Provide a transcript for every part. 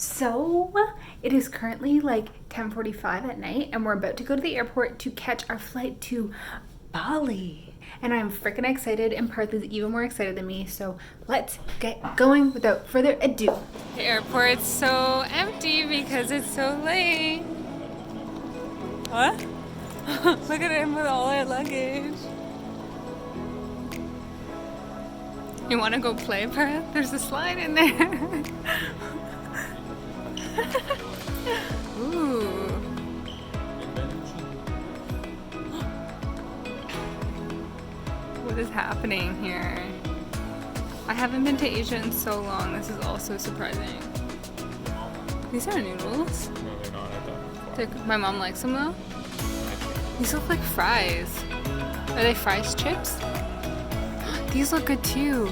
So it is currently like 10:45 at night and we're about to go to the airport to catch our flight to Bali. And I'm freaking excited, and Parth is even more excited than me, so let's get going without further ado. The airport's so empty because it's so late. What? Look at him with all our luggage. You want to go play, Parth? There's a slide in there. Ooh. What is happening here? I haven't been to Asia in so long. This is also surprising. These are noodles. No, they're not. I thought. My mom likes them though. These look like fries. Are they fries chips? These look good too.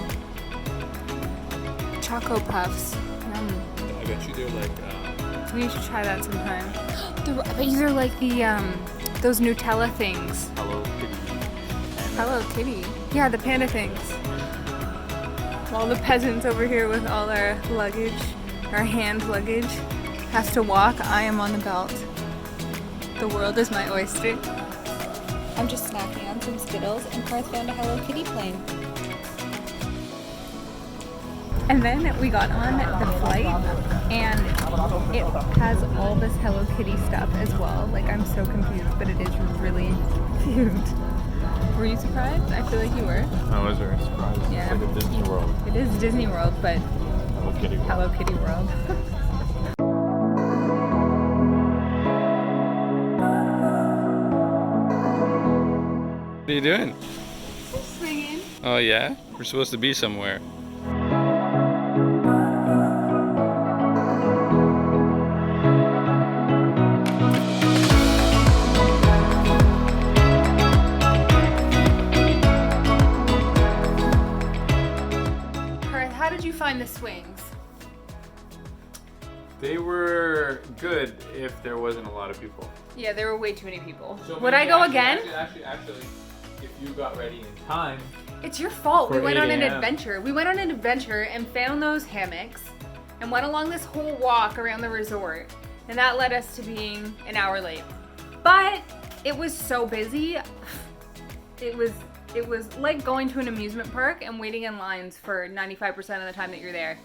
Choco puffs. Yum. I bet you they're like. We should try that sometime. I bet you they're like the those Nutella things. Hello Kitty. Hello Kitty. Yeah, the panda things. While the peasants over here with all our luggage, our hand luggage, has to walk, I am on the belt. The world is my oyster. I'm just snacking on some Skittles, and Parth found a Hello Kitty plane. And then we got on the flight, and it has all this Hello Kitty stuff as well. Like, I'm so confused, but it is really cute. Were you surprised? I feel like you were. I was very surprised. Yeah. It's like a Disney World. It is Disney World, but Hello Kitty World. Hello Kitty World. What are you doing? Swinging. Oh yeah? We're supposed to be somewhere. How did you find the swings? They were good if there wasn't a lot of people. Yeah, there were way too many people. So Would I go again? Actually, if you got ready in time. It's your fault. We For went on 8 an a.m. adventure. We went on an adventure and found those hammocks and went along this whole walk around the resort. And that led us to being an hour late. But it was so busy. It was like going to an amusement park and waiting in lines for 95% of the time that you're there.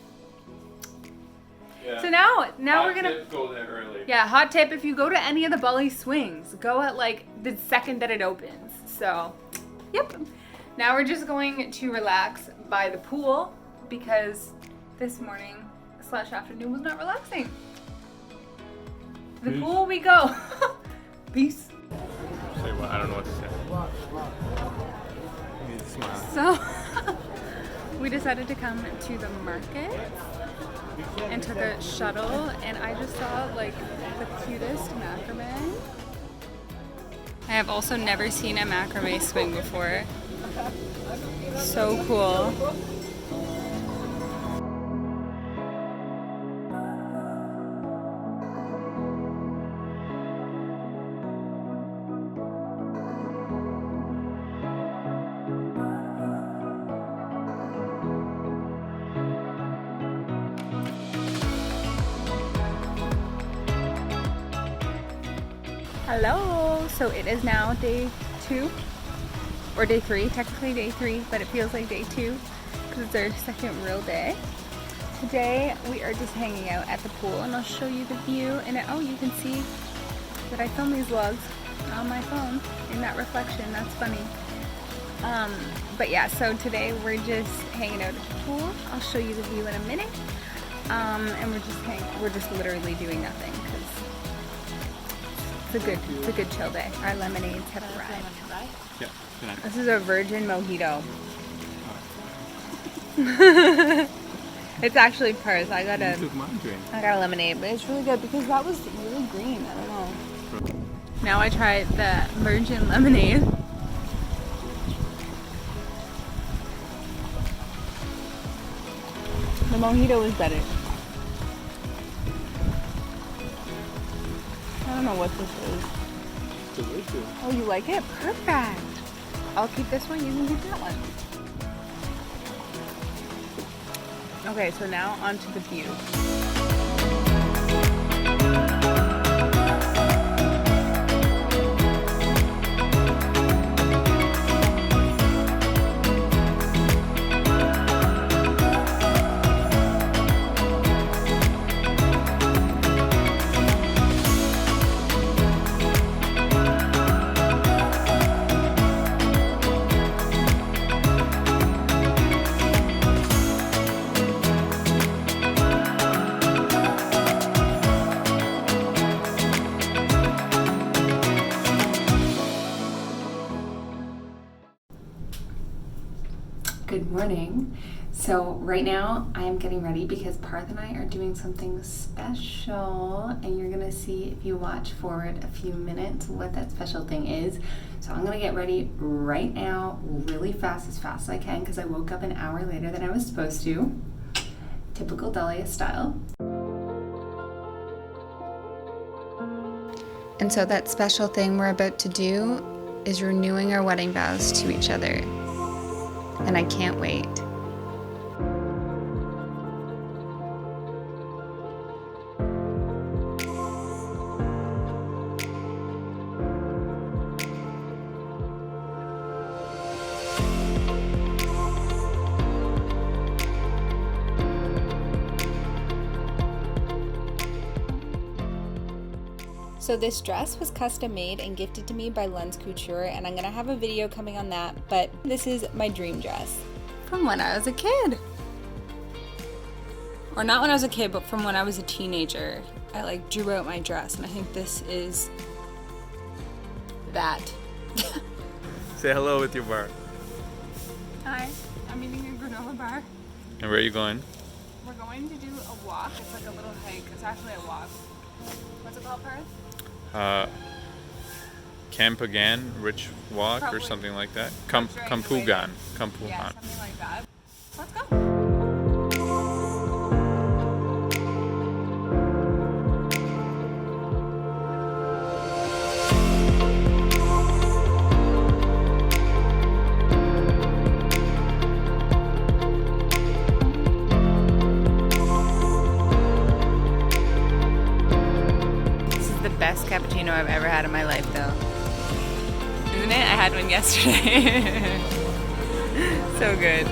Yeah. So now we're gonna go there early. Yeah, hot tip, if you go to any of the Bali swings, go at like the second that it opens. So, yep. Now we're just going to relax by the pool because this morning / afternoon was not relaxing. The Peace. pool we go. Peace. Say what? I don't know what to say. You need to smile. So, we decided to come to the market and took a shuttle, and I just saw like the cutest macrame. I have also never seen a macrame swing before. So cool. Hello! So it is now day 2, or day 3, technically day 3, but it feels like day 2 because it's our second real day. Today we are just hanging out at the pool, and I'll show you the view. And oh, you can see that I filmed these vlogs on my phone in that reflection. That's funny. But yeah, so today we're just hanging out at the pool. I'll show you the view in a minute. And we're just literally doing nothing because it's a good chill day. Our lemonades have arrived. Yeah. This is a virgin mojito. It's actually Parth. I got a lemonade, but it's really good because that was really green. I don't know. Now I tried the virgin lemonade. The mojito was better. I don't know what this is. Delicious. Oh, you like it? Perfect. I'll keep this one, you can keep that one. Okay, so now onto the view. morning. So right now I am getting ready because Parth and I are doing something special, and you're gonna see if you watch forward a few minutes what that special thing is. So I'm gonna get ready right now really fast, as fast as I can, because I woke up an hour later than I was supposed to. Typical Dalia style. And so that special thing we're about to do is renewing our wedding vows to each other. And I can't wait. So this dress was custom made and gifted to me by Lunss Couture, and I'm gonna have a video coming on that, but this is my dream dress from when I was a kid. Or not when I was a kid, but from when I was a teenager. I like drew out my dress, and I think this is that. Say hello with your bar. Hi, I'm eating a granola bar. And where are you going? We're going to do a walk. It's like a little hike. It's actually a walk. What's it called, Parth? Campagan Rich Walk Probably. or something like that. Right, Kampugan. Yeah, something like that. Let's go. Best cappuccino I've ever had in my life, though. Isn't it? I had one yesterday. So good.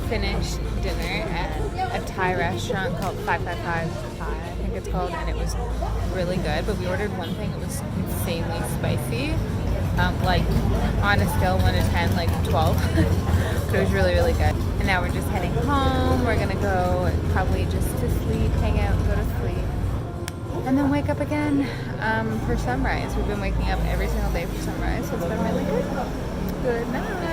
Finished dinner at a Thai restaurant called 555 Thai, I think it's called, and it was really good. But we ordered one thing, it was insanely spicy, like on a scale of 1 to 10, like 12. But it was really, really good. And now we're just heading home. We're gonna go probably just to sleep, hang out, go to sleep, and then wake up again for sunrise. We've been waking up every single day for sunrise, so it's been really good. Good night.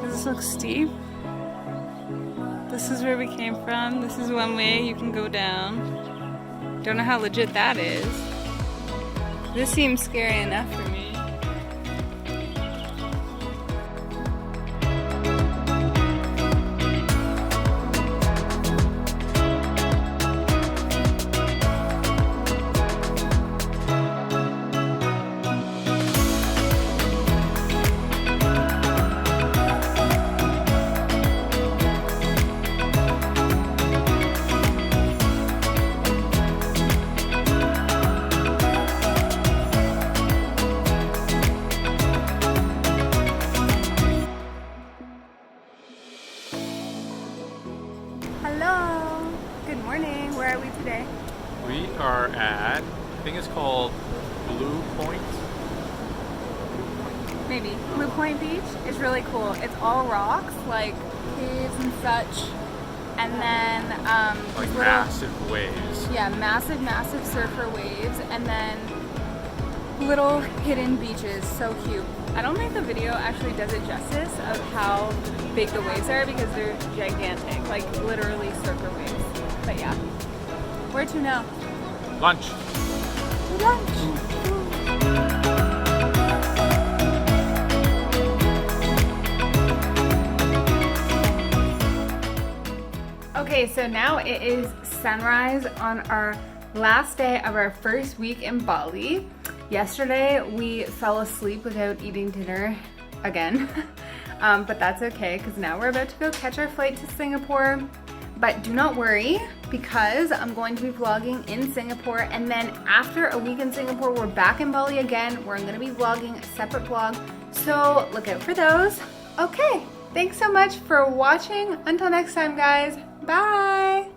This looks steep. This is where we came from. This is one way you can go down. Don't know how legit that is. This seems scary enough for me. Hello. Good morning. Where are we today? We are at, I think it's called Blue Point. Maybe. Blue Point Beach is really cool. It's all rocks, like caves and such. and then Like little, massive waves. yeah, massive surfer waves, and then little hidden beaches. So cute. I don't think the video actually does it justice of how big the waves are because they're gigantic, like literally surfer waves. But yeah, where to now? Lunch. To lunch. Okay, so now it is sunrise on our last day of our first week in Bali. Yesterday we fell asleep without eating dinner again, but that's okay because now we're about to go catch our flight to Singapore. But do not worry because I'm going to be vlogging in Singapore, and then after a week in Singapore we're back in Bali again. We're going to be vlogging a separate vlog, so look out for those. Okay, thanks so much for watching. Until next time, guys. Bye!